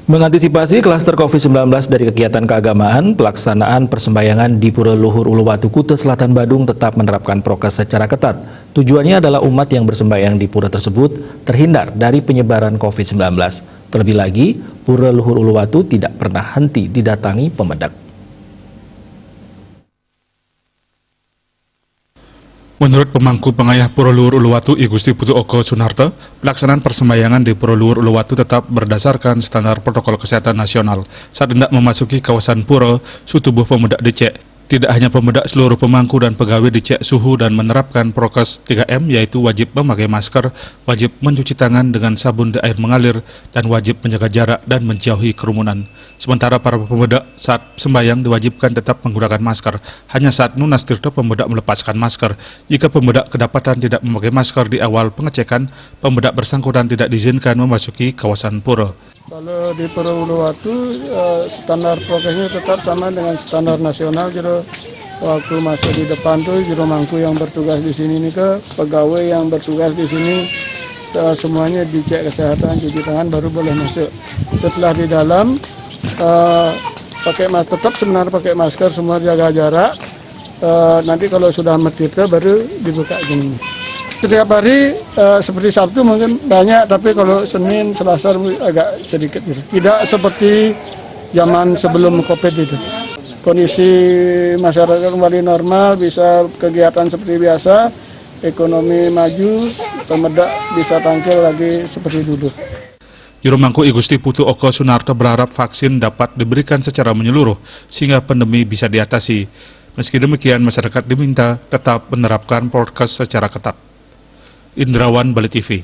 Mengantisipasi klaster COVID-19 dari kegiatan keagamaan, pelaksanaan persembahyangan di Pura Luhur Uluwatu, Kuta Selatan, Badung tetap menerapkan prokes secara ketat. Tujuannya adalah umat yang bersembahyang di pura tersebut terhindar dari penyebaran COVID-19. Terlebih lagi, Pura Luhur Uluwatu tidak pernah henti didatangi pemedak. Menurut pemangku pengayah Pura Luhur Uluwatu, I Gusti Putu Oko Sunarto, pelaksanaan persembahyangan di Pura Luhur Uluwatu tetap berdasarkan standar protokol kesehatan nasional. Saat hendak memasuki kawasan pura, suhu tubuh pemuda dicek. Tidak hanya pemuda, seluruh pemangku dan pegawai dicek suhu dan menerapkan prokes 3M, yaitu wajib memakai masker, wajib mencuci tangan dengan sabun dan air mengalir, dan wajib menjaga jarak dan menjauhi kerumunan. Sementara para pemuda saat sembahyang diwajibkan tetap menggunakan masker. Hanya saat Nunas Tirto pemuda melepaskan masker. Jika pemuda kedapatan tidak memakai masker di awal pengecekan, pemuda bersangkutan tidak diizinkan memasuki kawasan pura. Kalau di Pura Uluwatu standar prokesnya tetap sama dengan standar nasional. Jadi waktu masuk di depan tuh juru mangku yang bertugas di sini nih ke pegawai yang bertugas di sini semuanya dicek kesehatan, cuci tangan baru boleh masuk. Setelah di dalam tetap sebenarnya pakai masker, semua jaga jarak. Nanti kalau sudah metirta baru dibuka gini. Setiap hari seperti Sabtu mungkin banyak, tapi kalau Senin, Selasa agak sedikit. Tidak seperti zaman sebelum COVID itu. Kondisi masyarakat kembali normal, bisa kegiatan seperti biasa, ekonomi maju, pemedak bisa tampil lagi seperti dulu. Juru Mangku I Gusti Putu Oko Sunarto berharap vaksin dapat diberikan secara menyeluruh sehingga pandemi bisa diatasi. Meski demikian, masyarakat diminta tetap menerapkan prokes secara ketat. Indrawan, Bali TV.